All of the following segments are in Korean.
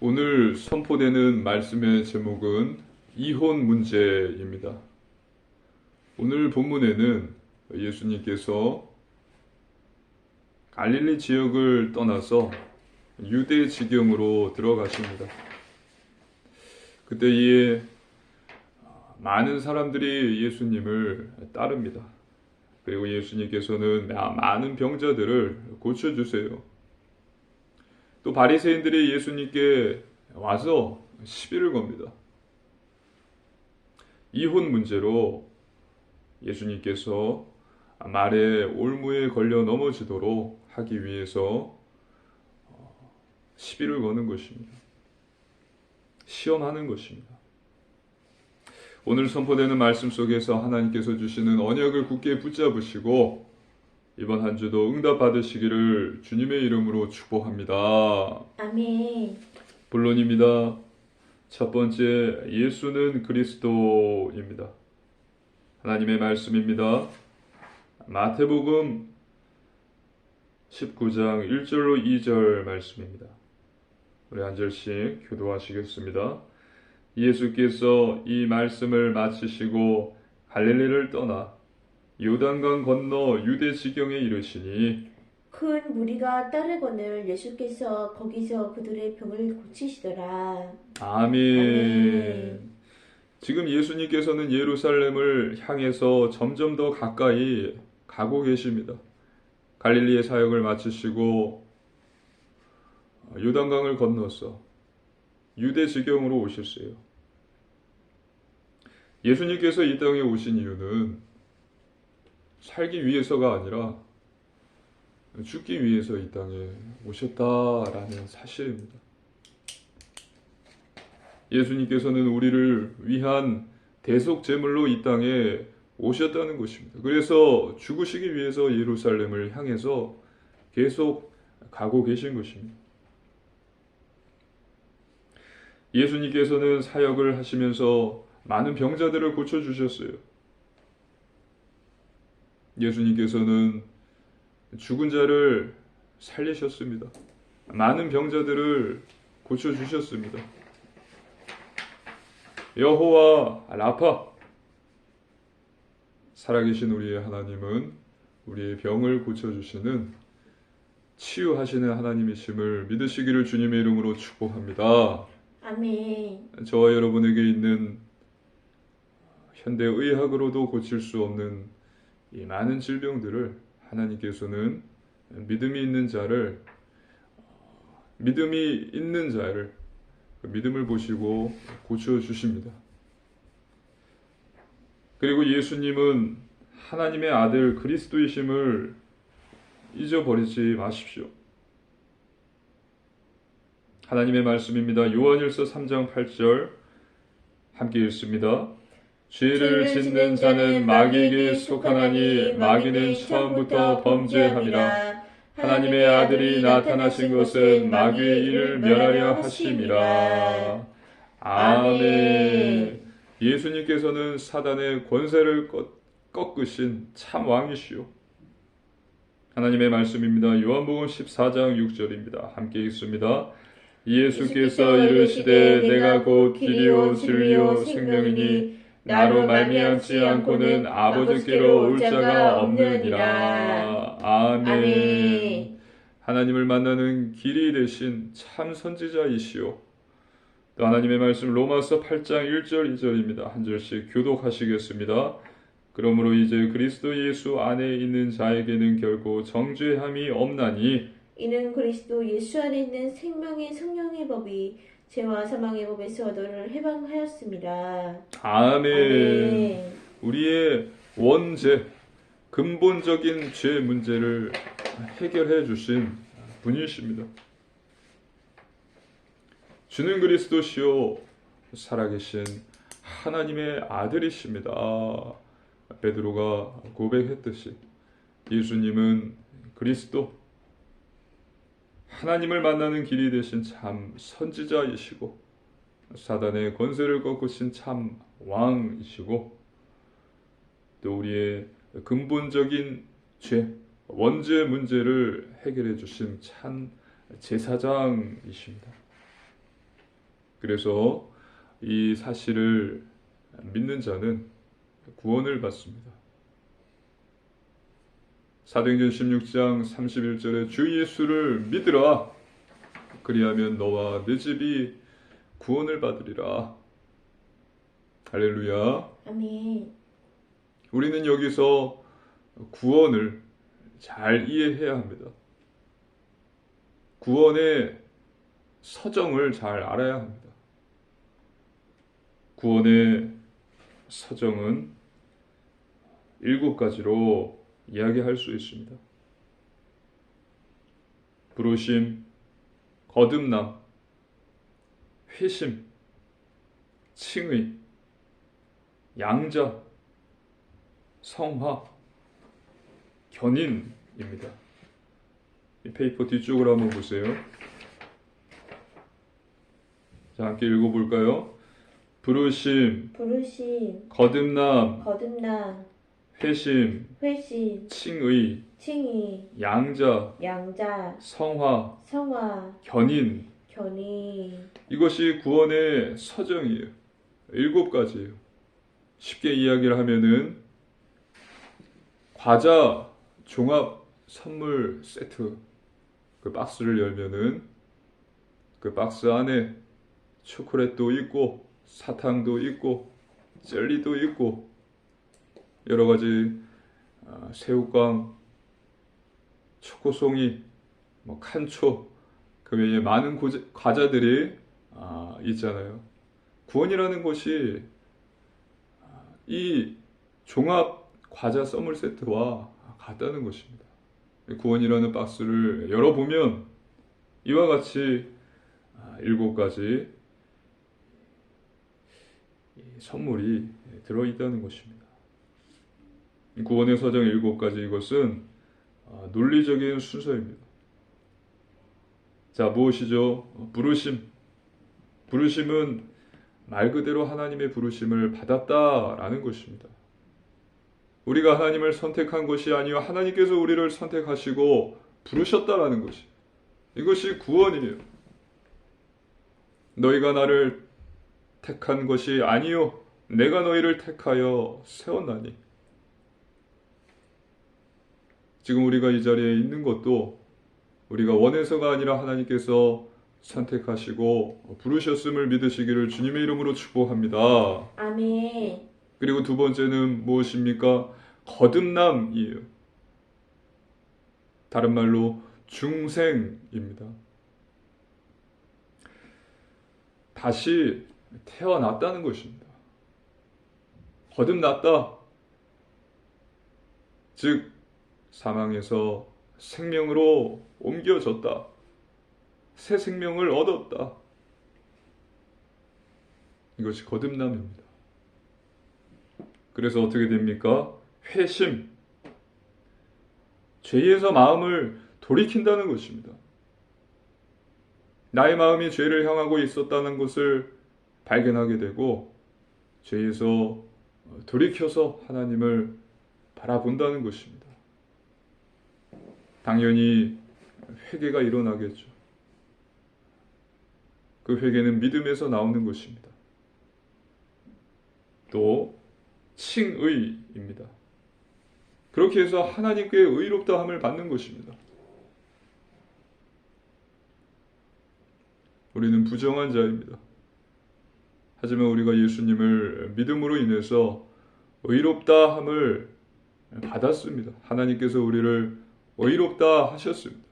오늘 선포되는 말씀의 제목은 이혼 문제입니다. 오늘 본문에는 예수님께서 갈릴리 지역을 떠나서 유대 지경으로 들어가십니다. 그때에 많은 사람들이 예수님을 따릅니다. 그리고 예수님께서는 많은 병자들을 고쳐주세요. 또 바리새인들이 예수님께 와서 시비를 겁니다. 이혼 문제로 예수님께서 말의 올무에 걸려 넘어지도록 하기 위해서 시비를 거는 것입니다. 시험하는 것입니다. 오늘 선포되는 말씀 속에서 하나님께서 주시는 언약을 굳게 붙잡으시고 이번 한 주도 응답 받으시기를 주님의 이름으로 축복합니다. 아멘. 본론입니다. 첫 번째, 예수는 그리스도입니다. 하나님의 말씀입니다. 마태복음 19장 1절로 2절 말씀입니다. 우리 한 절씩 교도하시겠습니다. 예수께서 이 말씀을 마치시고 갈릴리를 떠나 요단강 건너 유대 지경에 이르시니 큰 무리가 따르거늘 예수께서 거기서 그들의 병을 고치시더라. 아멘. 지금 예수님께서는 예루살렘을 향해서 점점 더 가까이 가고 계십니다. 갈릴리의 사역을 마치시고 요단강을 건너서 유대 지경으로 오셨어요. 예수님께서 이 땅에 오신 이유는 살기 위해서가 아니라 죽기 위해서 이 땅에 오셨다라는 사실입니다. 예수님께서는 우리를 위한 대속 제물로 이 땅에 오셨다는 것입니다. 그래서 죽으시기 위해서 예루살렘을 향해서 계속 가고 계신 것입니다. 예수님께서는 사역을 하시면서 많은 병자들을 고쳐주셨어요. 예수님께서는 죽은 자를 살리셨습니다. 많은 병자들을 고쳐주셨습니다. 여호와 라파, 살아계신 우리의 하나님은 우리의 병을 고쳐주시는 치유하시는 하나님이심을 믿으시기를 주님의 이름으로 축복합니다. 아멘. 저와 여러분에게 있는 현대의학으로도 고칠 수 없는 이 많은 질병들을 하나님께서는 믿음이 있는 자를 그 믿음을 보시고 고쳐주십니다. 그리고 예수님은 하나님의 아들 그리스도이심을 잊어버리지 마십시오. 하나님의 말씀입니다. 요한일서 3장 8절 함께 읽습니다. 죄를 짓는 자는 마귀에게 속하나니 마귀는 처음부터 범죄함이라. 하나님의 아들이 나타나신 것은 마귀의 일을 멸하려 하심이라. 아멘. 예수님께서는 사단의 권세를 꺾으신 참 왕이시오. 하나님의 말씀입니다. 요한복음 14장 6절입니다. 함께 읽습니다. 예수께서 이르시되 내가 곧 길이요 진리요 생명이니 나로 말미암지 않고는 아버지께로 올 자가 없느니라. 아멘. 하나님을 만나는 길이 되신 참 선지자이시오. 또 하나님의 말씀 로마서 8장 1절 2절입니다. 한 절씩 교독하시겠습니다. 그러므로 이제 그리스도 예수 안에 있는 자에게는 결코 정죄함이 없나니 이는 그리스도 예수 안에 있는 생명의 성령의 법이 죄와 사망의 법에서 너를 해방하였습니다. 아멘. 아멘. 우리의 원죄, 근본적인 죄 문제를 해결해 주신 분이십니다. 주는 그리스도시요 살아계신 하나님의 아들이십니다. 베드로가 고백했듯이 예수님은 그리스도, 하나님을 만나는 길이 되신 참 선지자이시고 사단의 권세를 꺾으신 참 왕이시고 또 우리의 근본적인 죄, 원죄 문제를 해결해 주신 참 제사장이십니다. 그래서 이 사실을 믿는 자는 구원을 받습니다. 사도행전 16장 31절에 주 예수를 믿으라. 그리하면 너와 네 집이 구원을 받으리라. 할렐루야. 아멘. 우리는 여기서 구원을 잘 이해해야 합니다. 구원의 서정을 잘 알아야 합니다. 구원의 서정은 7가지로 이야기할 수 있습니다. 부르심, 거듭남, 회심, 칭의, 양자, 성화, 견인입니다. 이 페이퍼 뒤쪽으로 한번 보세요. 자, 함께 읽어볼까요? 부르심, 거듭남, 회심, 칭의, 양자, 성화, 견인. 이것이 구원의 서정이에요. 7가지예요. 쉽게 이야기를 하면은 과자 종합 선물 세트, 그 박스를 열면은 그 박스 안에 초콜릿도 있고 사탕도 있고 젤리도 있고 여러 가지 새우깡, 초코송이, 칸초, 그 외에 많은 과자들이 있잖아요. 구원이라는 것이 이 종합 과자 선물 세트와 같다는 것입니다. 구원이라는 박스를 열어보면 이와 같이 7가지 선물이 들어있다는 것입니다. 구원의 서정 7가지, 이것은 논리적인 순서입니다. 자, 무엇이죠? 부르심은 말 그대로 하나님의 부르심을 받았다라는 것입니다. 우리가 하나님을 선택한 것이 아니요 하나님께서 우리를 선택하시고 부르셨다라는 것이, 이것이 구원이에요. 너희가 나를 택한 것이 아니요 내가 너희를 택하여 세웠나니. 지금 우리가 이 자리에 있는 것도 우리가 원해서가 아니라 하나님께서 선택하시고 부르셨음을 믿으시기를 주님의 이름으로 축복합니다. 아멘. 그리고 2번째는 무엇입니까? 거듭남이에요. 다른 말로 중생입니다. 다시 태어났다는 것입니다. 거듭났다. 즉 사망에서 생명으로 옮겨졌다. 새 생명을 얻었다. 이것이 거듭남입니다. 그래서 어떻게 됩니까? 회심. 죄에서 마음을 돌이킨다는 것입니다. 나의 마음이 죄를 향하고 있었다는 것을 발견하게 되고 죄에서 돌이켜서 하나님을 바라본다는 것입니다. 당연히 회개가 일어나겠죠. 그 회개는 믿음에서 나오는 것입니다. 또 칭의입니다. 그렇게 해서 하나님께 의롭다함을 받는 것입니다. 우리는 부정한 자입니다. 하지만 우리가 예수님을 믿음으로 인해서 의롭다함을 받았습니다. 하나님께서 우리를 의롭다 하셨습니다.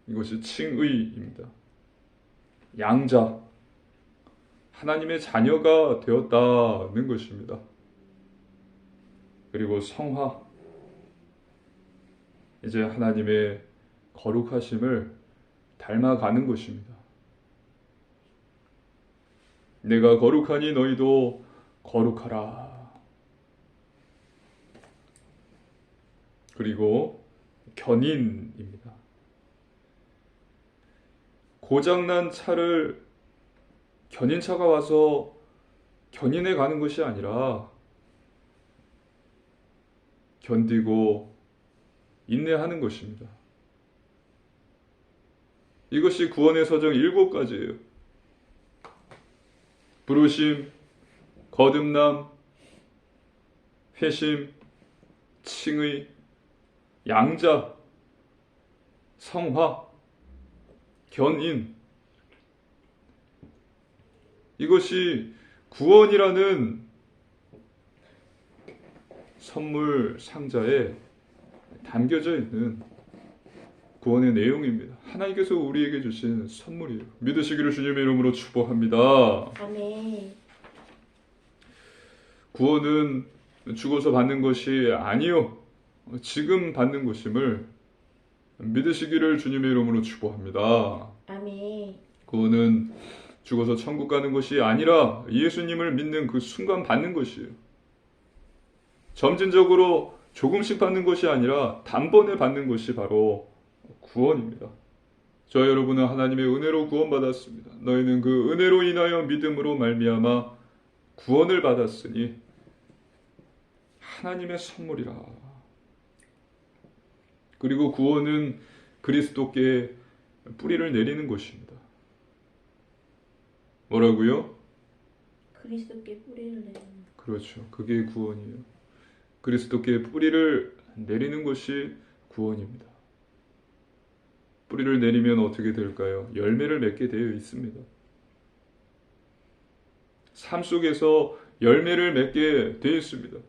이것이 칭의입니다. 양자, 하나님의 자녀가 되었다는 것입니다. 그리고 성화, 이제 하나님의 거룩하심을 닮아가는 것입니다. 내가 거룩하니 너희도 거룩하라. 그리고 견인입니다. 고장난 차를 견인차가 와서 견인해 가는 것이 아니라 견디고 인내하는 것입니다. 이것이 구원의 서정 7가지예요. 부르심, 거듭남, 회심, 칭의, 양자, 성화, 견인. 이것이 구원이라는 선물 상자에 담겨져 있는 구원의 내용입니다. 하나님께서 우리에게 주신 선물이에요. 믿으시기를 주님의 이름으로 축복합니다. 아멘. 구원은 죽어서 받는 것이 아니요, 지금 받는 것임을 믿으시기를 주님의 이름으로 축복합니다. 아멘. 구원은 죽어서 천국 가는 것이 아니라 예수님을 믿는 그 순간 받는 것이에요. 점진적으로 조금씩 받는 것이 아니라 단번에 받는 것이 바로 구원입니다. 저 여러분은 하나님의 은혜로 구원받았습니다. 너희는 그 은혜로 인하여 믿음으로 말미암아 구원을 받았으니 하나님의 선물이라. 그리고 구원은 그리스도께 뿌리를 내리는 것입니다. 뭐라고요? 그리스도께 뿌리를 내리는. 그렇죠. 그게 구원이에요. 그리스도께 뿌리를 내리는 것이 구원입니다. 뿌리를 내리면 어떻게 될까요? 열매를 맺게 되어 있습니다. 삶 속에서 열매를 맺게 되어 있습니다.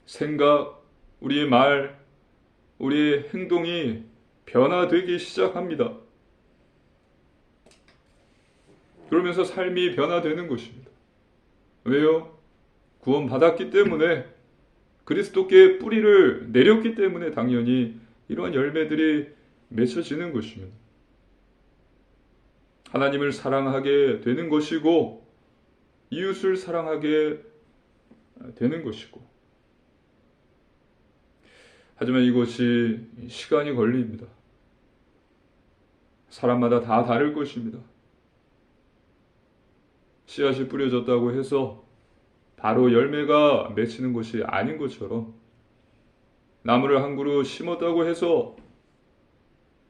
생각, 우리의 말, 우리의 행동이 변화되기 시작합니다. 그러면서 삶이 변화되는 것입니다. 왜요? 구원받았기 때문에, 그리스도께 뿌리를 내렸기 때문에 당연히 이러한 열매들이 맺혀지는 것입니다. 하나님을 사랑하게 되는 것이고 이웃을 사랑하게 되는 것이고, 하지만 이것이 시간이 걸립니다. 사람마다 다 다를 것입니다. 씨앗이 뿌려졌다고 해서 바로 열매가 맺히는 것이 아닌 것처럼, 나무를 한 그루 심었다고 해서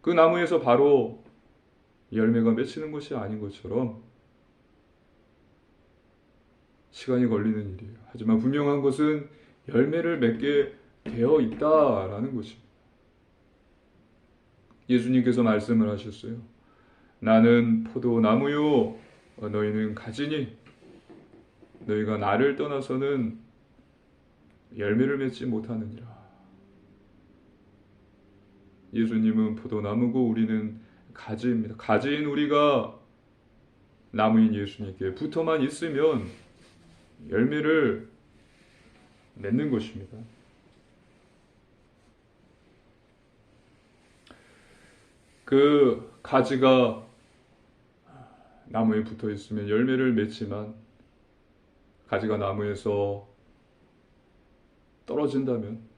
그 나무에서 바로 열매가 맺히는 것이 아닌 것처럼 시간이 걸리는 일이에요. 하지만 분명한 것은 열매를 맺게 되어 있다라는 것입니다. 예수님께서 말씀을 하셨어요. 나는 포도나무요, 너희는 가지니 너희가 나를 떠나서는 열매를 맺지 못하느니라. 예수님은 포도나무고 우리는 가지입니다. 가지인 우리가 나무인 예수님께 붙어만 있으면 열매를 맺는 것입니다. 그 가지가 나무에 붙어 있으면 열매를 맺지만, 가지가 나무에서 떨어진다면,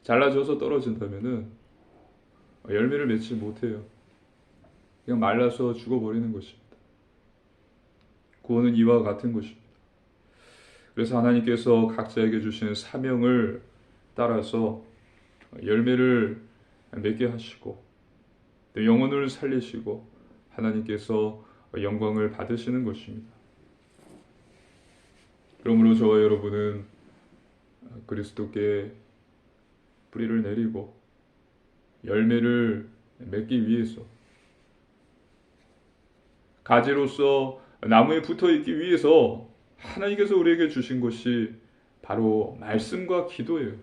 잘라져서 떨어진다면은 열매를 맺지 못해요. 그냥 말라서 죽어버리는 것입니다. 구원은 이와 같은 것입니다. 그래서 하나님께서 각자에게 주신 사명을 따라서 열매를 맺게 하시고 또 영혼을 살리시고 하나님께서 영광을 받으시는 것입니다. 그러므로 저와 여러분은 그리스도께 뿌리를 내리고 열매를 맺기 위해서, 가지로서 나무에 붙어 있기 위해서 하나님께서 우리에게 주신 것이 바로 말씀과 기도예요.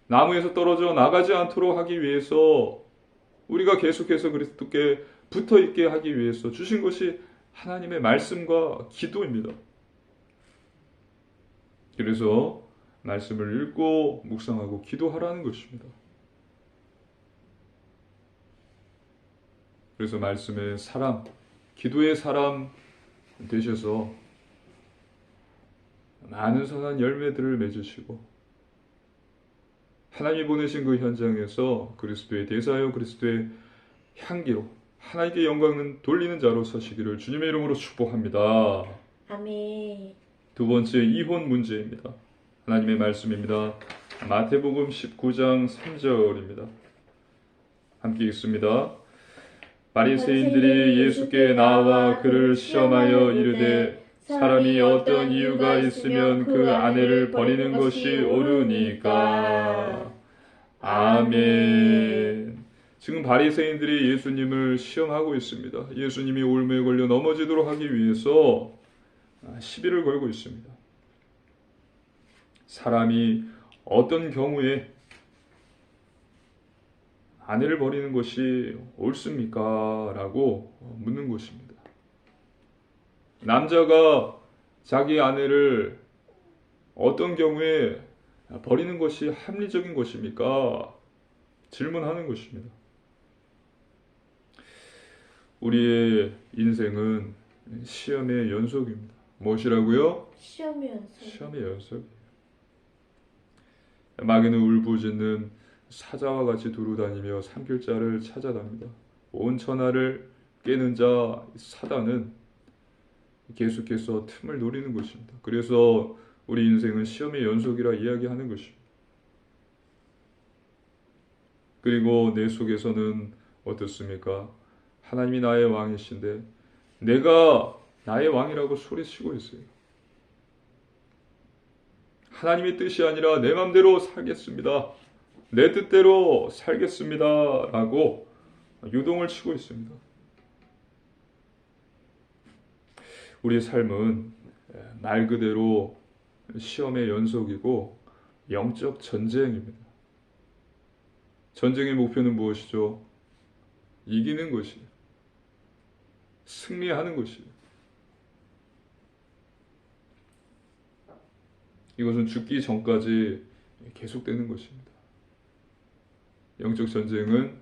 나무에서 떨어져 나가지 않도록 하기 위해서, 우리가 계속해서 그리스도께 붙어 있게 하기 위해서 주신 것이 하나님의 말씀과 기도입니다. 그래서 말씀을 읽고 묵상하고 기도하라는 것입니다. 그래서 말씀의 사람, 기도의 사람 되셔서 많은 선한 열매들을 맺으시고 하나님이 보내신 그 현장에서 그리스도의 대사요 그리스도의 향기로 하나님께 영광을 돌리는 자로 서시기를 주님의 이름으로 축복합니다. 아멘. 두 번째, 이혼 문제입니다. 하나님의 말씀입니다. 마태복음 19장 3절입니다. 함께 읽습니다. 바리새인들이 예수께 나와 그를 시험하여 이르되 사람이 어떤 이유가 있으면 그 아내를 버리는 것이 옳으니까. 아멘. 지금 바리새인들이 예수님을 시험하고 있습니다. 예수님이 올무에 걸려 넘어지도록 하기 위해서 시비를 걸고 있습니다. 사람이 어떤 경우에 아내를 버리는 것이 옳습니까? 라고 묻는 것입니다. 남자가 자기 아내를 어떤 경우에 버리는 것이 합리적인 것입니까? 질문하는 것입니다. 우리의 인생은 시험의 연속입니다. 무엇이라고요? 시험의 연속. 시험의 연속이에요. 마귀는 울부짖는 사자와 같이 두루다니며 삼킬자를 찾아답니다. 온 천하를 깨는 자 사단은 계속해서 틈을 노리는 것입니다. 그래서 우리 인생은 시험의 연속이라 이야기하는 것입니다. 그리고 내 속에서는 어떻습니까? 하나님이 나의 왕이신데 내가 나의 왕이라고 소리치고 있어요. 하나님의 뜻이 아니라 내 맘대로 살겠습니다. 내 뜻대로 살겠습니다. 라고 유동을 치고 있습니다. 우리의 삶은 말 그대로 시험의 연속이고 영적 전쟁입니다. 전쟁의 목표는 무엇이죠? 이기는 것이에요. 승리하는 것이에요. 이것은 죽기 전까지 계속되는 것입니다. 영적 전쟁은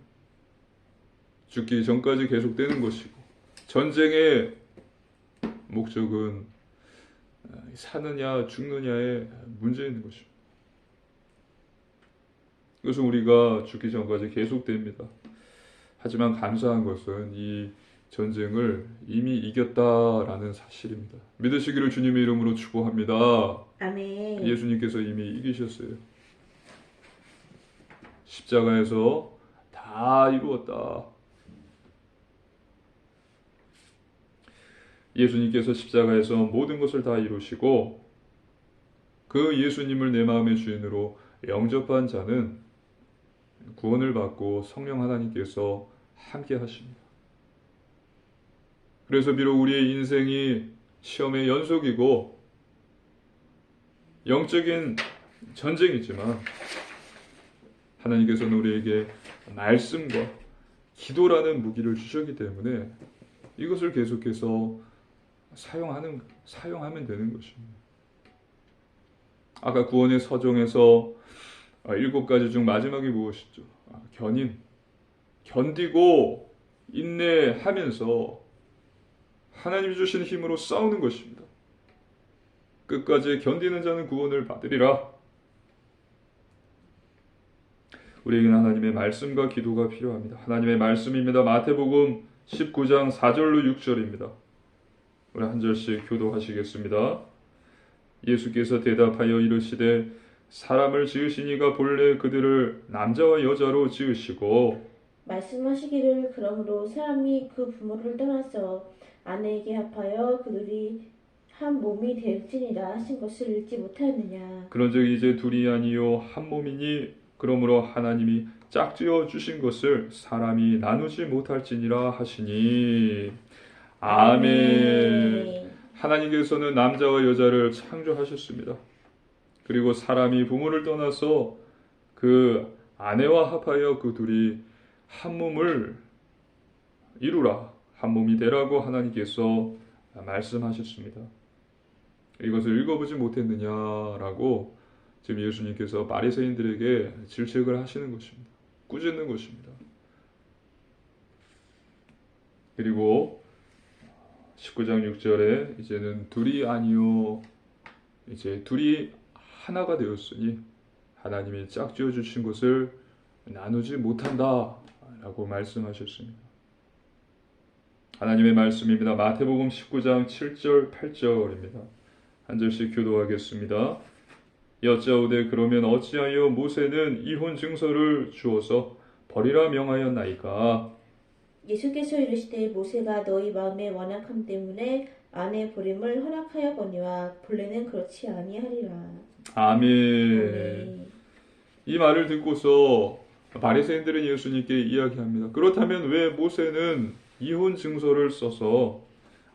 죽기 전까지 계속되는 것이고 전쟁의 목적은 사느냐 죽느냐의 문제인 것입니다. 이것은 우리가 죽기 전까지 계속됩니다. 하지만 감사한 것은 이 전쟁을 이미 이겼다라는 사실입니다. 믿으시기를 주님의 이름으로 축복합니다. 아멘. 예수님께서 이미 이기셨어요. 십자가에서 다 이루었다. 예수님께서 십자가에서 모든 것을 다 이루시고 그 예수님을 내 마음의 주인으로 영접한 자는 구원을 받고 성령 하나님께서 함께 하십니다. 그래서 비록 우리의 인생이 시험의 연속이고 영적인 전쟁이지만 하나님께서는 우리에게 말씀과 기도라는 무기를 주셨기 때문에 이것을 계속해서 사용하면 되는 것입니다. 아까 구원의 서정에서 7가지 중 마지막이 무엇이죠? 견디고 인내하면서 하나님이 주신 힘으로 싸우는 것입니다. 끝까지 견디는 자는 구원을 받으리라. 우리에게는 하나님의 말씀과 기도가 필요합니다. 하나님의 말씀입니다. 마태복음 19장 4절로 6절입니다. 우리 한 절씩 교도하시겠습니다. 예수께서 대답하여 이르시되 사람을 지으신 이가 본래 그들을 남자와 여자로 지으시고 말씀하시기를 그러므로 사람이 그 부모를 떠나서 아내에게 합하여 그들이 한 몸이 될지니라 하신 것을 읽지 못하였느냐. 그런즉 이제 둘이 아니요 한 몸이니 그러므로 하나님이 짝지어 주신 것을 사람이 나누지 못할지니라 하시니. 아멘. 하나님께서는 남자와 여자를 창조하셨습니다. 그리고 사람이 부모를 떠나서 그 아내와 합하여 그 둘이 한 몸을 이루라, 한 몸이 되라고 하나님께서 말씀하셨습니다. 이것을 읽어보지 못했느냐라고 지금 예수님께서 바리새인들에게 질책을 하시는 것입니다. 꾸짖는 것입니다. 그리고 19장 6절에 이제는 둘이 아니요 이제 둘이 하나가 되었으니 하나님이 짝지어 주신 것을 나누지 못한다 라고 말씀하셨습니다. 하나님의 말씀입니다. 마태복음 19장 7절 8절입니다. 한 절씩 교도하겠습니다. 여짜오되 그러면 어찌하여 모세는 이혼 증서를 주어서 버리라 명하였나이까? 예수께서 이르시되 모세가 너희 마음의 완악함 때문에 아내 버림을 허락하였거니와 본래는 그렇지 아니하리라. 아멘. 아멘. 이 말을 듣고서 바리새인들은 예수님께 이야기합니다. 그렇다면 왜 모세는 이혼 증서를 써서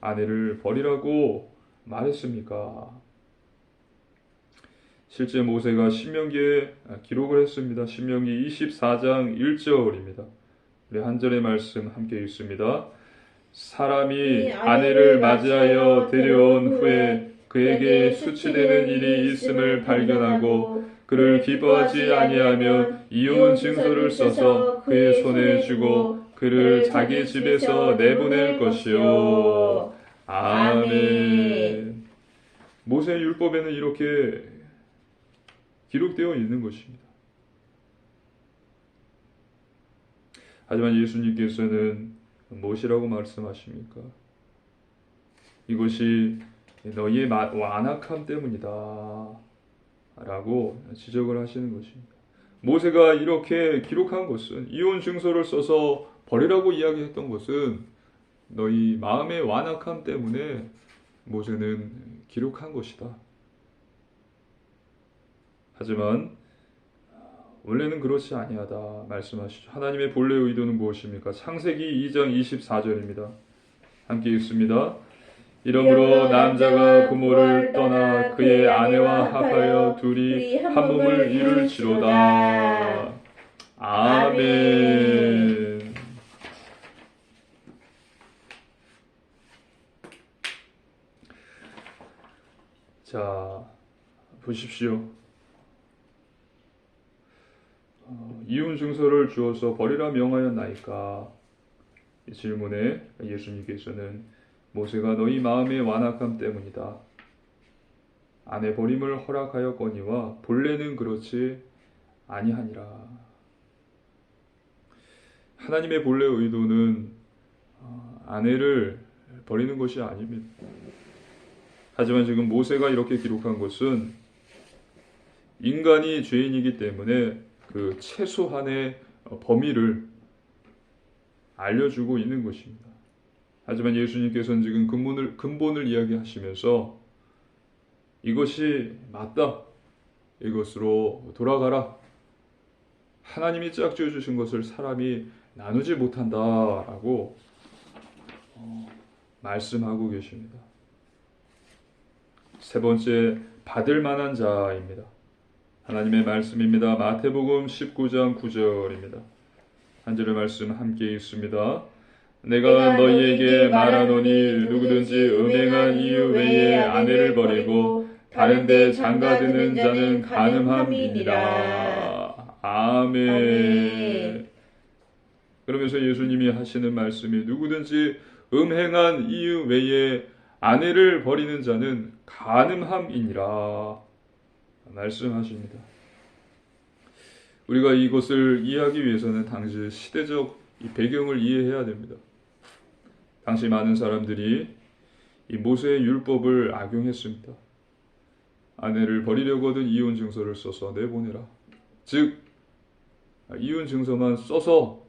아내를 버리라고 말했습니까? 실제 모세가 신명기에 기록을 했습니다. 신명기 24장 1절입니다. 우리 한 절의 말씀 함께 읽습니다. 사람이 아내를 맞이하여 데려온 후에 그에게 수치되는 일이 있음을 발견하고 그를 기뻐하지 아니하면 이혼 증서를 써서 그의 손에 주고 그를 자기 집에서 내보낼 것이요. 아멘. 모세의 율법에는 이렇게 기록되어 있는 것입니다. 하지만 예수님께서는 무엇이라고 말씀하십니까? 이것이 너희의 완악함 때문이다 라고 지적을 하시는 것입니다. 모세가 이렇게 기록한 것은, 이혼 증서를 써서 버리라고 이야기했던 것은 너희 마음의 완악함 때문에 모세는 기록한 것이다. 하지만 원래는 그렇지 아니하다 말씀하시죠. 하나님의 본래 의도는 무엇입니까? 창세기 2장 24절입니다. 함께 읽습니다. 이러므로 남자가 부모를 떠나 그의 아내와 합하여 둘이 한 몸을 이룰지로다. 아멘. 자, 보십시오. 이혼 증서를 주어서 버리라 명하였나이까? 이 질문에 예수님께서는 모세가 너희 마음의 완악함 때문이다. 아내 버림을 허락하였거니와 본래는 그렇지 아니하니라. 하나님의 본래 의도는 아내를 버리는 것이 아닙니다. 하지만 지금 모세가 이렇게 기록한 것은 인간이 죄인이기 때문에 그 최소한의 범위를 알려주고 있는 것입니다. 하지만 예수님께서는 지금 근본을 이야기하시면서 이것이 맞다. 이것으로 돌아가라. 하나님이 짝지어 주신 것을 사람이 나누지 못한다라고 말씀하고 계십니다. 세 번째, 받을 만한 자입니다. 하나님의 말씀입니다. 마태복음 19장 9절입니다. 한 절의 말씀 함께 읽습니다. 내가 너희에게 말하노니 누구든지 음행한 이유 외에 아내를 버리고 다른 데 장가드는 자는 간음함이니라. 아멘. 그러면서 예수님이 하시는 말씀이 누구든지 음행한 이유 외에 아내를 버리는 자는 간음함이니라 말씀하십니다. 우리가 이것을 이해하기 위해서는 당시 시대적 배경을 이해해야 됩니다. 당시 많은 사람들이 이 모세의 율법을 악용했습니다. 아내를 버리려거든 이혼 증서를 써서 내보내라. 즉 이혼 증서만 써서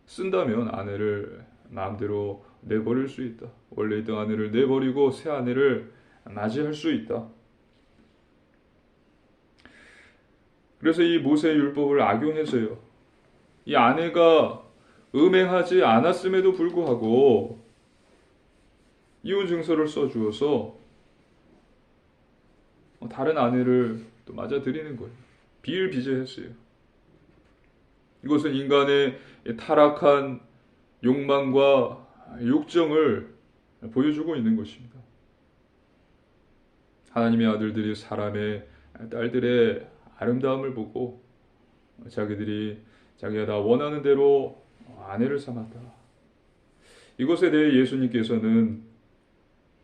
쓴다면 아내를 마음대로 내버릴 수 있다. 원래 있던 아내를 내버리고 새 아내를 맞이할 수 있다. 그래서 이 모세의 율법을 악용해서요. 이 아내가 음행하지 않았음에도 불구하고 이혼 증서를 써주어서 다른 아내를 또 맞아들이는 거예요. 비일비재했어요. 이것은 인간의 타락한 욕망과 욕정을 보여주고 있는 것입니다. 하나님의 아들들이 사람의 딸들의 아름다움을 보고 자기가 다 원하는 대로 아내를 삼았다. 이것에 대해 예수님께서는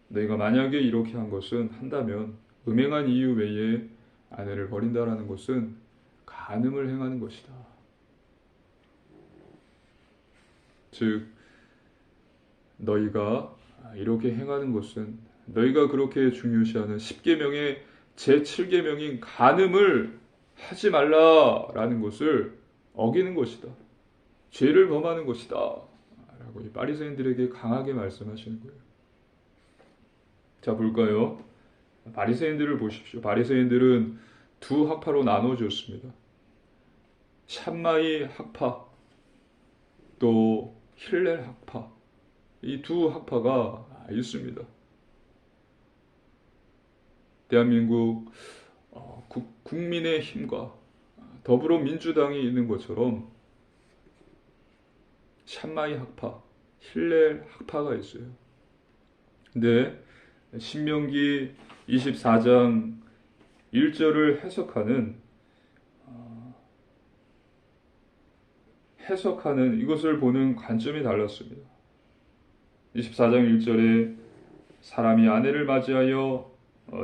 너희가 만약에 이렇게 한다면 음행한 이유 외에 아내를 버린다라는 것은 간음을 행하는 것이다. 즉 너희가 이렇게 행하는 것은 너희가 그렇게 중요시하는 십계명의 제7계명인 간음을 하지 말라라는 것을 어기는 것이다. 죄를 범하는 것이다. 라고 이 바리새인들에게 강하게 말씀하시는 거예요. 자, 볼까요? 바리새인들을 보십시오. 바리새인들은 두 학파로 나눠졌습니다. 샴마이 학파, 또 힐렐 학파. 이 두 학파가 있습니다. 대한민국 국민의 힘과 더불어민주당이 있는 것처럼 샴마이 학파, 힐렐 학파가 있어요. 근데 신명기 24장 1절을 해석하는 이것을 보는 관점이 달랐습니다. 24장 1절에 사람이 아내를 맞이하여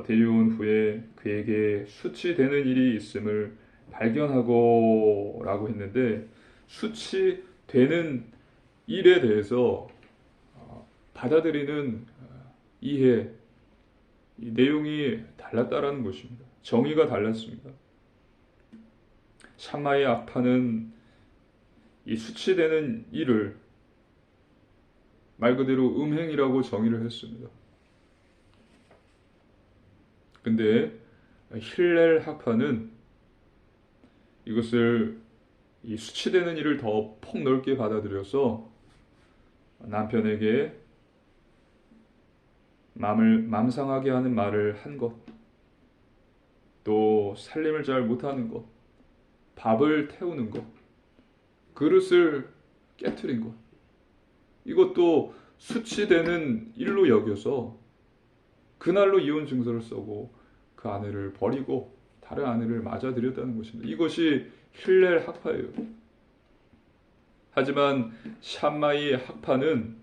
데려온 후에 그에게 수치되는 일이 있음을 발견하고 라고 했는데, 수치되는 일에 대해서 받아들이는 이해, 이 내용이 달랐다라는 것입니다. 정의가 달랐습니다. 샴마의 학파는 이 수치되는 일을 말 그대로 음행이라고 정의를 했습니다. 근데 힐렐 학파는 이것을 이 수치되는 일을 더 폭넓게 받아들여서 남편에게 맘 상하게 하는 말을 한 것, 또 살림을 잘 못하는 것, 밥을 태우는 것, 그릇을 깨트린 것, 이것도 수치되는 일로 여겨서 그날로 이혼 증서를 써고 그 아내를 버리고 다른 아내를 맞아들였다는 것입니다. 이것이 힐렐 학파예요. 하지만 샴마이 학파는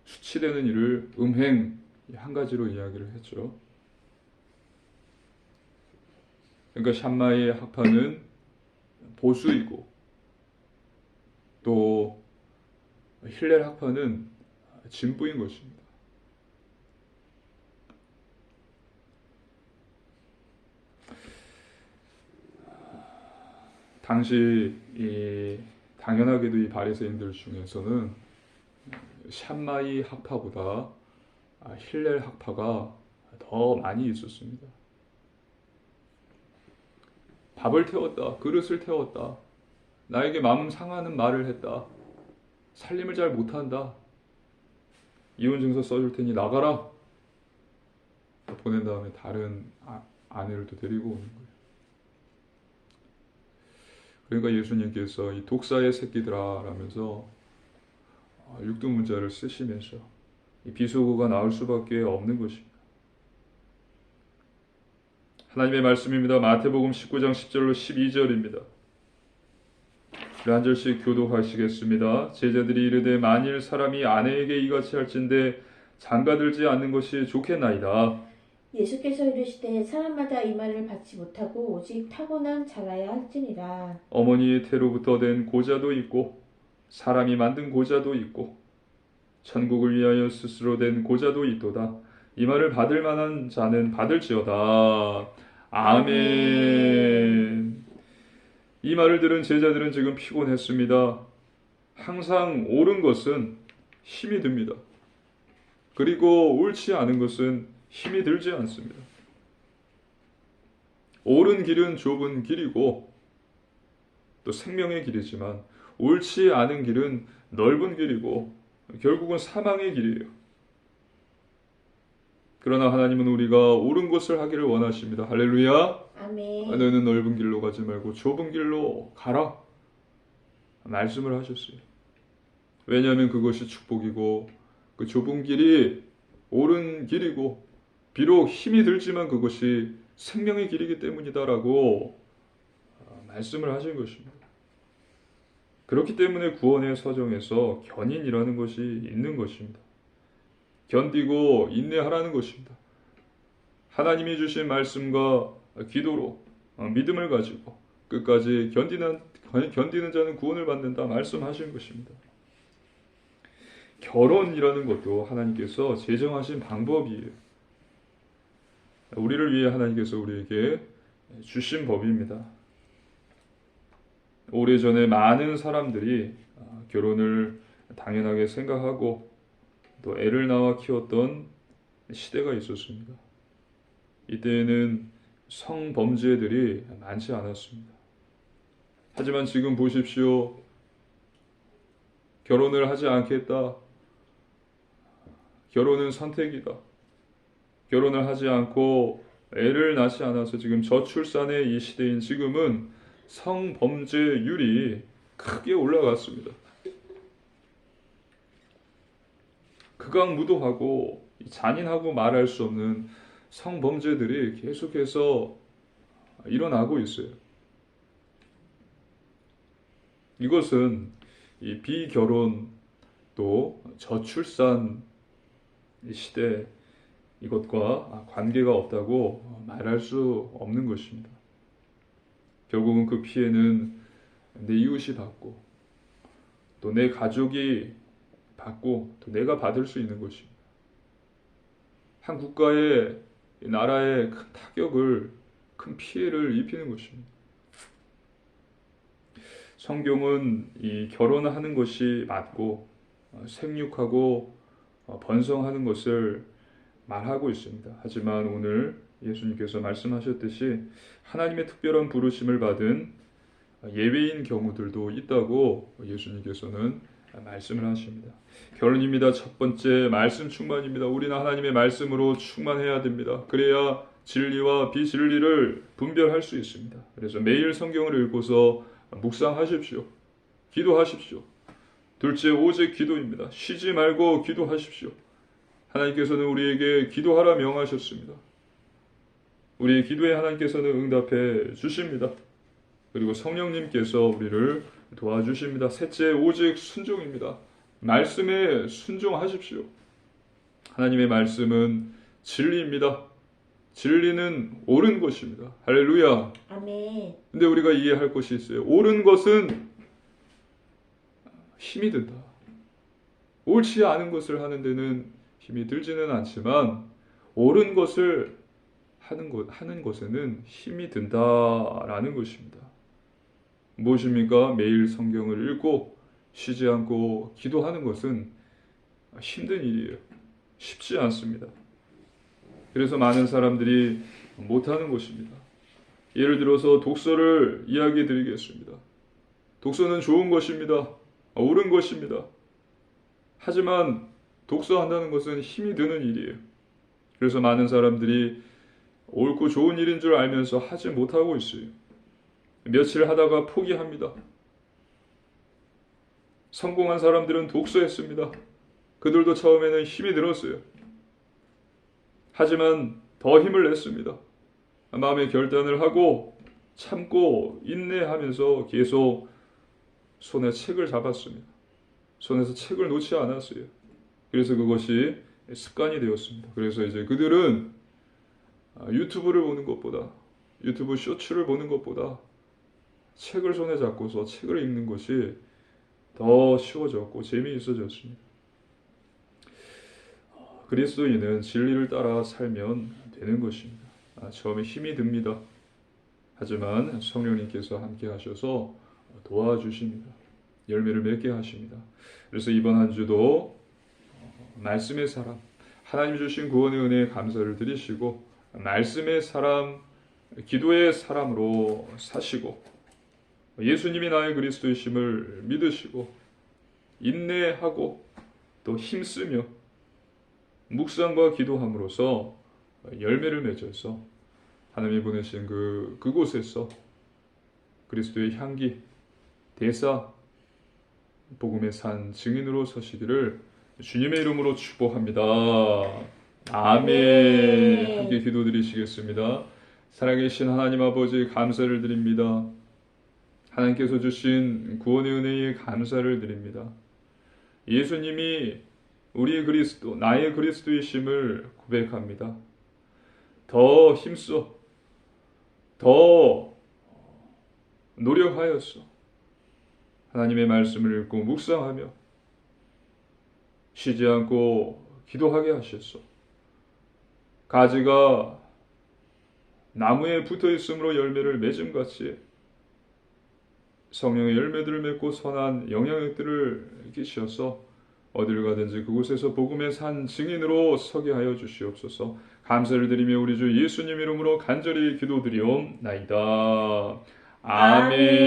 수치되는 일을 음행 한 가지로 이야기를 했죠. 그러니까 샴마이 학파는 보수이고, 또 힐렐 학파는 진보인 것입니다. 당시 당연하게도 이 바리새인들 중에서는 샴마이 학파보다 힐렐 학파가 더 많이 있었습니다. 밥을 태웠다, 그릇을 태웠다, 나에게 마음 상하는 말을 했다, 살림을 잘 못한다, 이혼 증서 써줄 테니 나가라, 보낸 다음에 다른 아내를 또 데리고 오는 거예요. 그러니까 예수님께서 이 독사의 새끼들아 라면서 육두문자를 쓰시면서 이 비속어가 나올 수밖에 없는 것입니다. 하나님의 말씀입니다. 마태복음 19장 10절로 12절입니다. 한 절씩 교독하시겠습니다. 제자들이 이르되 만일 사람이 아내에게 이같이 할진대 장가들지 않는 것이 좋겠나이다. 예수께서 이르시되 사람마다 이 말을 받지 못하고 오직 타고난 자라야 할지니라. 어머니의 태로부터 된 고자도 있고 사람이 만든 고자도 있고 천국을 위하여 스스로 된 고자도 있도다. 이 말을 받을 만한 자는 받을지어다. 아멘. 이 말을 들은 제자들은 지금 피곤했습니다. 항상 옳은 것은 힘이 듭니다. 그리고 옳지 않은 것은 힘이 들지 않습니다. 옳은 길은 좁은 길이고 또 생명의 길이지만 옳지 않은 길은 넓은 길이고 결국은 사망의 길이에요. 그러나 하나님은 우리가 옳은 것을 하기를 원하십니다. 할렐루야. 아멘. 너희는 넓은 길로 가지 말고 좁은 길로 가라 말씀을 하셨어요. 왜냐하면 그것이 축복이고 그 좁은 길이 옳은 길이고 비록 힘이 들지만 그것이 생명의 길이기 때문이다라고 말씀을 하신 것입니다. 그렇기 때문에 구원의 서정에서 견인이라는 것이 있는 것입니다. 견디고 인내하라는 것입니다. 하나님이 주신 말씀과 기도로 믿음을 가지고 끝까지 견디는 자는 구원을 받는다 말씀하신 것입니다. 결혼이라는 것도 하나님께서 제정하신 방법이에요. 우리를 위해 하나님께서 우리에게 주신 법입니다. 오래전에 많은 사람들이 결혼을 당연하게 생각하고 또 애를 낳아 키웠던 시대가 있었습니다. 이때에는 성범죄들이 많지 않았습니다. 하지만 지금 보십시오. 결혼을 하지 않겠다. 결혼은 선택이다. 결혼을 하지 않고 애를 낳지 않아서 지금 저출산의 이 시대인 지금은 성범죄율이 크게 올라갔습니다. 극악무도하고 잔인하고 말할 수 없는 성범죄들이 계속해서 일어나고 있어요. 이것은 이 비결혼 또 저출산 시대 이것과 관계가 없다고 말할 수 없는 것입니다. 결국은 그 피해는 내 이웃이 받고 또 내 가족이 받고 또 내가 받을 수 있는 것입니다. 한 국가의 나라에 큰 타격을 큰 피해를 입히는 것입니다. 성경은 이 결혼하는 것이 맞고 생육하고 번성하는 것을 말하고 있습니다. 하지만 오늘 예수님께서 말씀하셨듯이 하나님의 특별한 부르심을 받은 예외인 경우들도 있다고 예수님께서는 말씀을 하십니다. 결론입니다. 첫 번째 말씀 충만입니다. 우리는 하나님의 말씀으로 충만해야 됩니다. 그래야 진리와 비진리를 분별할 수 있습니다. 그래서 매일 성경을 읽고서 묵상하십시오. 기도하십시오. 둘째, 오직 기도입니다. 쉬지 말고 기도하십시오. 하나님께서는 우리에게 기도하라 명하셨습니다. 우리의 기도에 하나님께서는 응답해 주십니다. 그리고 성령님께서 우리를 도와주십니다. 셋째, 오직 순종입니다. 말씀에 순종하십시오. 하나님의 말씀은 진리입니다. 진리는 옳은 것입니다. 할렐루야. 아멘. 근데 우리가 이해할 것이 있어요. 옳은 것은 힘이 든다. 옳지 않은 것을 하는 데는 힘이 들지는 않지만 옳은 것을 하는 것에는 힘이 든다라는 것입니다. 무엇입니까? 매일 성경을 읽고 쉬지 않고 기도하는 것은 힘든 일이에요. 쉽지 않습니다. 그래서 많은 사람들이 못하는 것입니다. 예를 들어서 독서를 이야기해 드리겠습니다. 독서는 좋은 것입니다. 옳은 것입니다. 하지만 독서한다는 것은 힘이 드는 일이에요. 그래서 많은 사람들이 옳고 좋은 일인 줄 알면서 하지 못하고 있어요. 며칠 하다가 포기합니다. 성공한 사람들은 독서했습니다. 그들도 처음에는 힘이 들었어요. 하지만 더 힘을 냈습니다. 마음의 결단을 하고 참고 인내하면서 계속 손에 책을 잡았습니다. 손에서 책을 놓지 않았어요. 그래서 그것이 습관이 되었습니다. 그래서 이제 그들은 유튜브를 보는 것보다 유튜브 쇼츠를 보는 것보다 책을 손에 잡고서 책을 읽는 것이 더 쉬워졌고 재미있어졌습니다. 그리스도인은 진리를 따라 살면 되는 것입니다. 처음에 힘이 듭니다. 하지만 성령님께서 함께 하셔서 도와주십니다. 열매를 맺게 하십니다. 그래서 이번 한 주도 말씀의 사람, 하나님 주신 구원의 은혜에 감사를 드리시고 말씀의 사람, 기도의 사람으로 사시고 예수님이 나의 그리스도이심을 믿으시고 인내하고 또 힘쓰며 묵상과 기도함으로써 열매를 맺어서 하나님이 보내신 그곳에서 그리스도의 향기, 대사, 복음의 산 증인으로 서시기를 주님의 이름으로 축복합니다. 아멘. 함께 기도드리시겠습니다. 살아계신 하나님 아버지 감사를 드립니다. 하나님께서 주신 구원의 은혜에 감사를 드립니다. 예수님이 우리의 그리스도, 나의 그리스도이심을 고백합니다. 더 힘써, 더 노력하였어. 하나님의 말씀을 읽고 묵상하며 쉬지 않고 기도하게 하셨소. 가지가 나무에 붙어 있으므로 열매를 맺음같이 성령의 열매들을 맺고 선한 영향력들을 끼치어서 어딜 가든지 그곳에서 복음의 산 증인으로 서게 하여 주시옵소서. 감사를 드리며 우리 주 예수님 이름으로 간절히 기도드리옵나이다. 아멘.